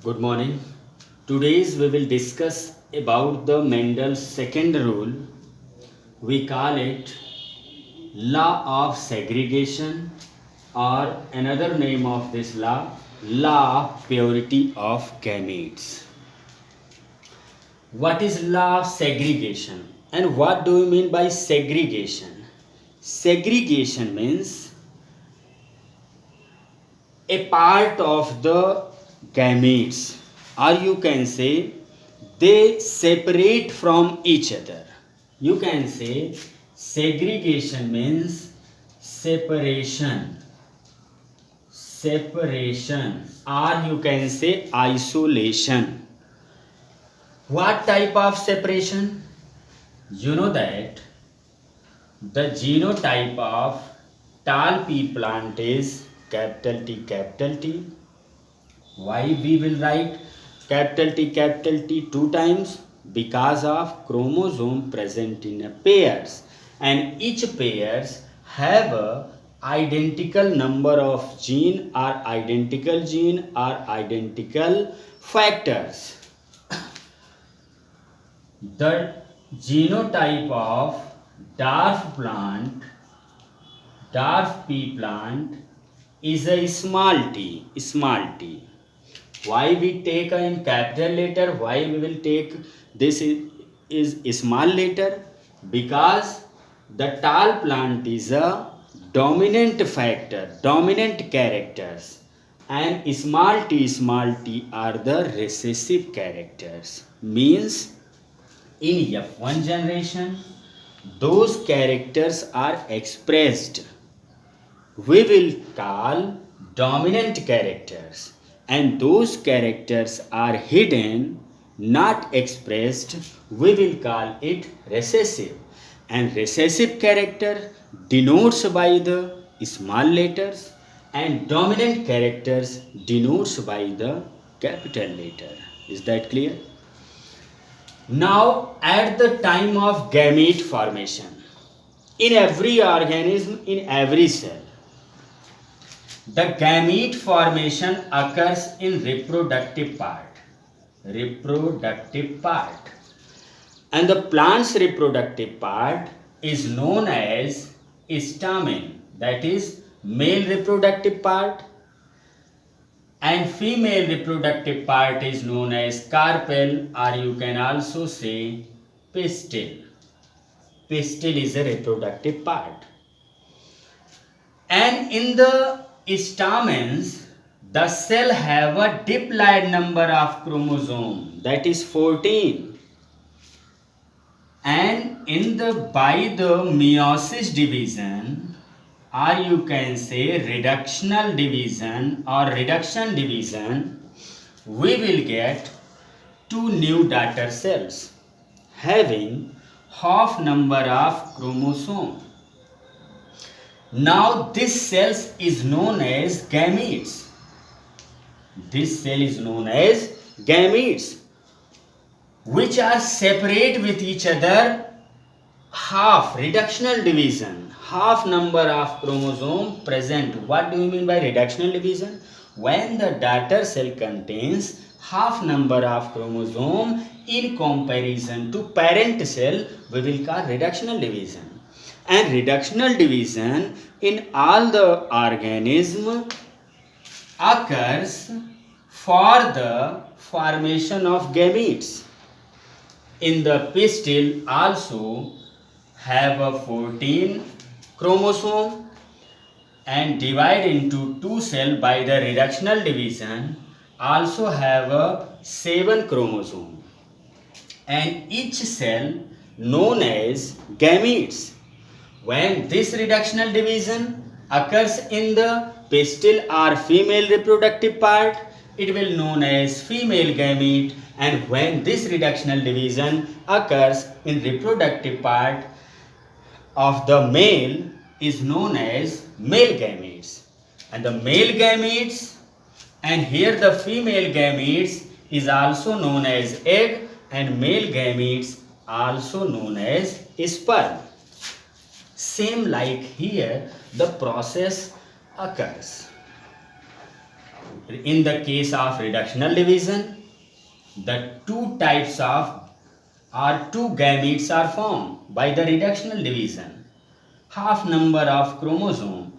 Good morning. Today's we will discuss about the Mendel's second rule. We call it law of segregation, or another name of this law of purity of gametes. What is law of segregation and what do you mean by segregation? Segregation means a part of the gametes, or you can say they separate from each other. You can say segregation means separation, or you can say isolation. What type of separation? You know that the genotype of tall pea plant is capital T capital T. Why we will write capital T two times? Because of chromosome present in a pairs, and each pairs have a identical number of gene or identical factors. The genotype of dwarf plant, dwarf pea plant is a small t. Why we take in capital letter? Why we will take this is small letter? Because the tall plant is a dominant factor, dominant characters, and small t are the recessive characters. Means in F1 generation, those characters are expressed. We will call dominant characters, and those characters are hidden, not expressed. We will call it recessive, and recessive character denotes by the small letters, and dominant characters denotes by the capital letter. Is that clear? Now, at the time of gamete formation, in every organism, in every cell, the gamete formation occurs in reproductive part. And the plant's reproductive part is known as stamen, that is male reproductive part, and female reproductive part is known as carpel, or you can also say pistil. Pistil is a reproductive part. And in the stamens, the cell have a diploid number of chromosome, that is 14. And in the by the meiosis division, or you can say reduction division, we will get two new daughter cells having half number of chromosome. Now this cell is known as gametes. Which are separate with each other half, reductional division, half number of chromosome present. What do you mean by reductional division? When the daughter cell contains half number of chromosome in comparison to parent cell, we will call reductional division. And reductional division in all the organism occurs for the formation of gametes. In the pistil also have a 14 chromosome and divide into two cell by the reductional division, also have a 7 chromosome, and each cell known as gametes. When this reductional division occurs in the pistil or female reproductive part, it will known as female gamete, and when this reductional division occurs in reproductive part of the male is known as male gametes. And the male gametes, and here the female gametes is also known as egg, and male gametes also known as sperm. Same like here the process occurs. In the case of reductional division, the two types of or two gametes are formed by the reductional division. Half number of chromosome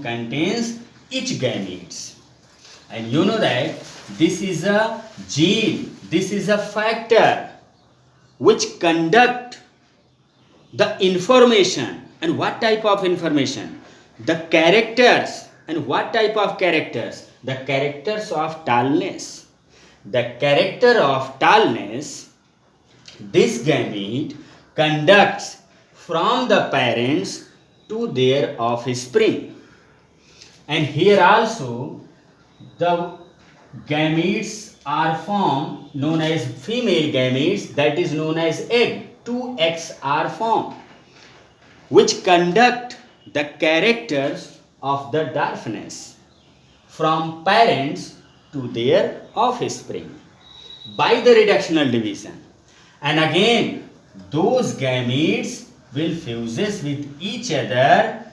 contains each gametes. And you know that this is a gene, this is a factor which conduct the information. And what type of information? The characters. And what type of characters? The characters of tallness. The character of tallness, this gamete conducts from the parents to their offspring. And here also the gametes are formed known as female gametes, that is known as egg. Two eggs are formed which conduct the characters of the dwarfness from parents to their offspring by the reductional division. And again those gametes will fuses with each other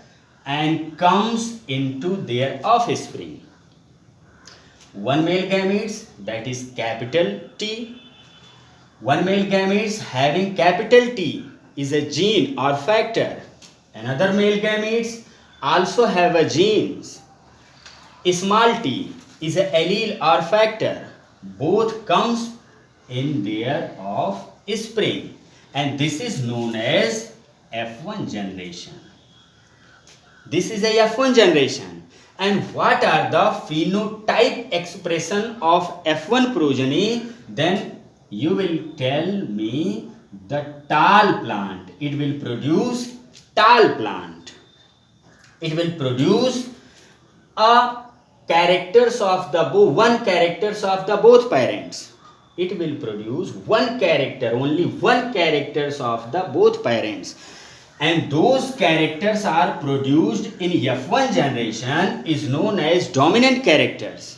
and comes into their offspring. One male gametes, that is capital T. One male gametes having capital T is a gene or factor. Another male gametes also have a genes. Small t is a allele or factor. Both comes in their offspring, and this is known as F1 generation. This is a F1 generation. And what are the phenotype expression of F1 progeny? Then you will tell me the tall plant. It will produce tall plant. It will produce a characters of the one characters of the both parents. It will produce one character, only one characters of the both parents. And those characters are produced in F1 generation is known as dominant characters.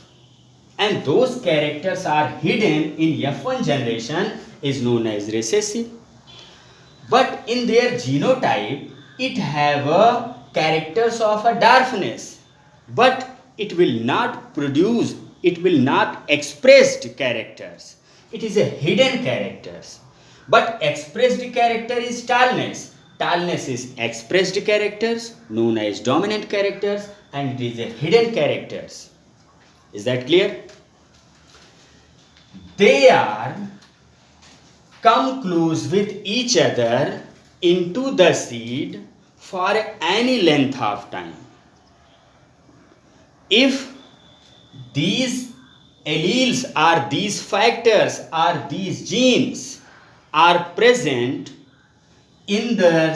And those characters are hidden in F1 generation is known as recessive. But in their genotype, it have a characters of a dwarfness. But it will not produce, it will not expressed characters. It is a hidden characters. But expressed character is tallness. Tallness is expressed characters known as dominant characters, and it is a hidden characters. Is that clear? They are come close with each other into the seed for any length of time. If these alleles or these factors or these genes are present in the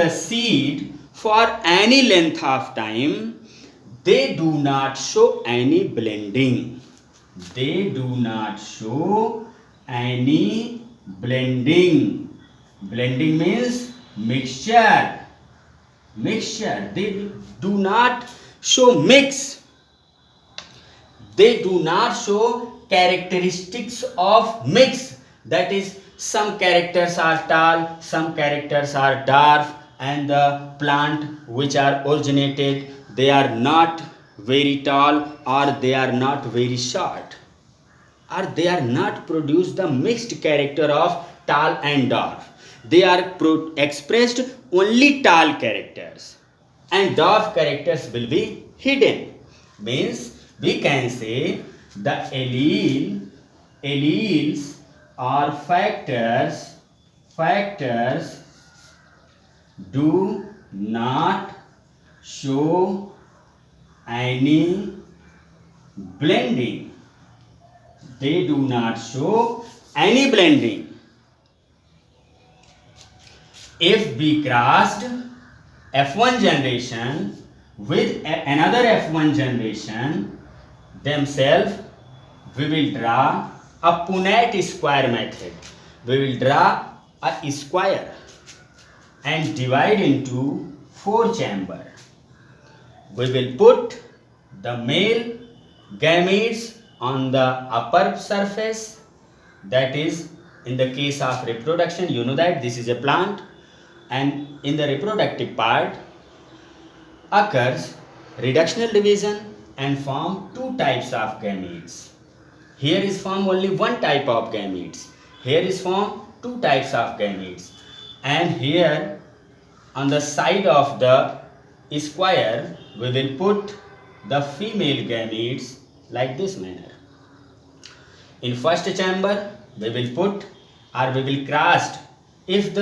seed for any length of time, they do not show any blending. They do not show any blending. Blending means mixture. Mixture. They do not show mix. They do not show characteristics of mix. That is, some characters are tall, some characters are dwarf, and the plant which are originated, they are not very tall or they are not very short, or they are not produce the mixed character of tall and dwarf. They are expressed only tall characters, and dwarf characters will be hidden. Means we can say the alleles or factors do not show any blending. They do not show any blending. If we crossed F1 generation with another F1 generation themselves, we will draw a Punnett square method. We will draw a square and divide into 4 chambers. We will put the male gametes on the upper surface, that is, in the case of reproduction, you know that this is a plant, and in the reproductive part occurs reductional division and form two types of gametes. Here is form only one type of gametes. Here is form two types of gametes. And here on the side of the square we will put the female gametes like this manner. In first chamber we will put or we will cross if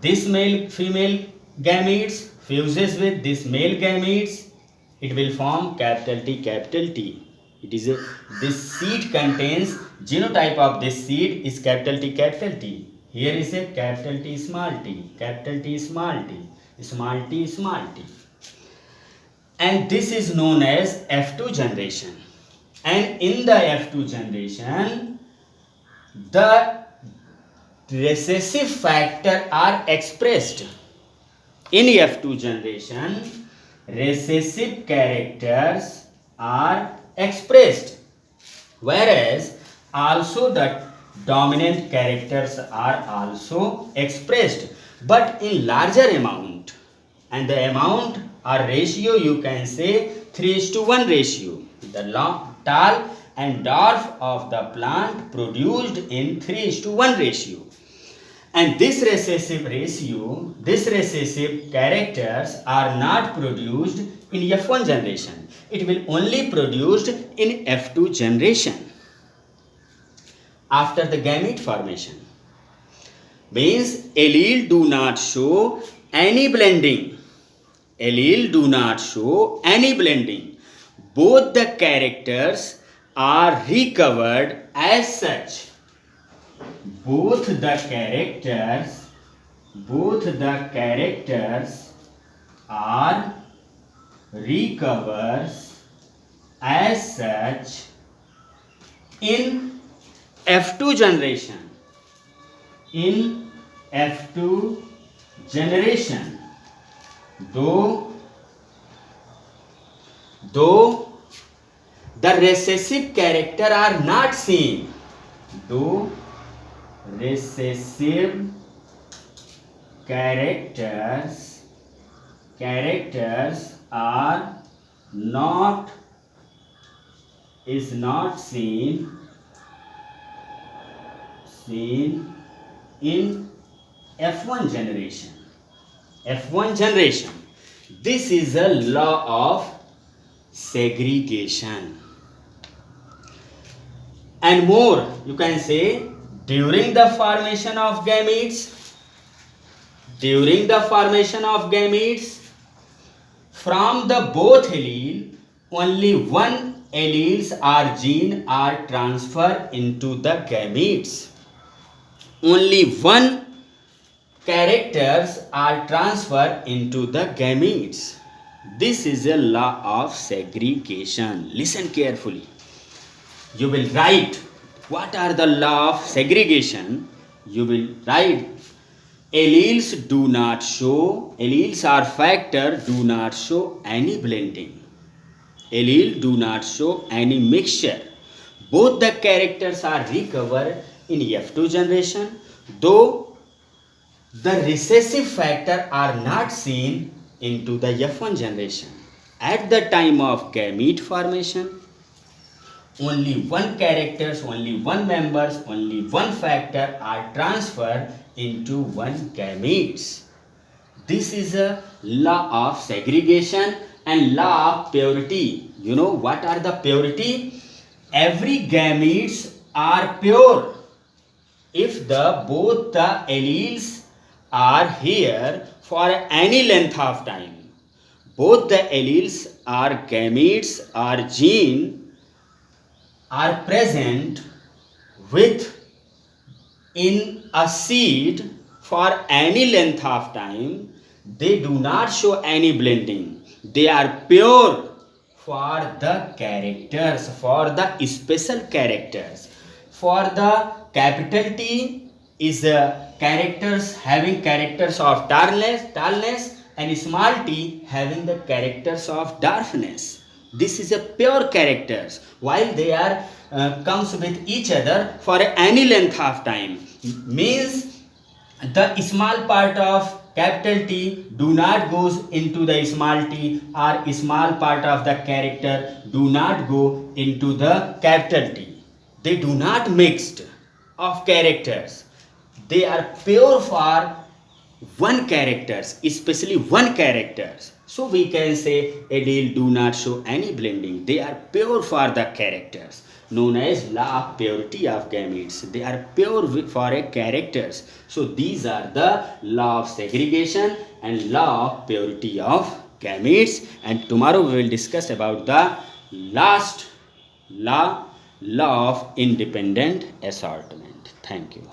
this male female gametes fuses with this male gametes, it will form capital T capital T. It is this seed contains genotype of this seed is capital T capital T. Here is a capital T small t, capital T small t, small t small t. And this is known as F2 generation. And in the F2 generation, the recessive factor are expressed. In F2 generation, recessive characters are expressed, whereas also the dominant characters are also expressed, but in larger amount. And the amount or ratio you can say 3:1 ratio. The tall and dwarf of the plant produced in 3:1 ratio. And this recessive ratio, this recessive characters are not produced in F1 generation. It will only produced in F2 generation. After the gamete formation, means allele do not show any blending. Allele do not show any blending. Both the characters are recovered as such. Both the characters are recovers as such in F2 generation. In F2 generation, though the recessive character are not seen, though recessive characters are not seen in F1 generation. F1 generation. This is a law of segregation. And more, you can say during the formation of gametes, from the both allele, only one alleles or gene are transferred into the gametes. Only one characters are transferred into the gametes. This is a law of segregation. Listen carefully. You will write what are the law of segregation. You will write alleles or factor do not show any blending. Allele do not show any mixture. Both the characters are recovered in F2 generation, though the recessive factor are not seen into the F1 generation. At the time of gamete formation, only one characters, only one members, only one factor are transferred into one gametes. This is a law of segregation and law of purity. You know what are the purity? Every gametes are pure if both the alleles are here for any length of time. Both the alleles or gametes or gene are present in a seed for any length of time. They do not show any blending. They are pure for the characters, for the special characters. For the capital T is characters having characters of tallness, and small t having the characters of dwarfness. This is a pure characters, while they are comes with each other for any length of time. Means the small part of capital T do not goes into the small t, or small part of the character do not go into the capital T. They do not mixed of characters. They are pure for one characters, especially one characters. So we can say Adele do not show any blending. They are pure for the characters, known as law of purity of gametes. They are pure for a characters. So these are the law of segregation and law of purity of gametes. And tomorrow we will discuss about the last law, law of independent assortment. Thank you.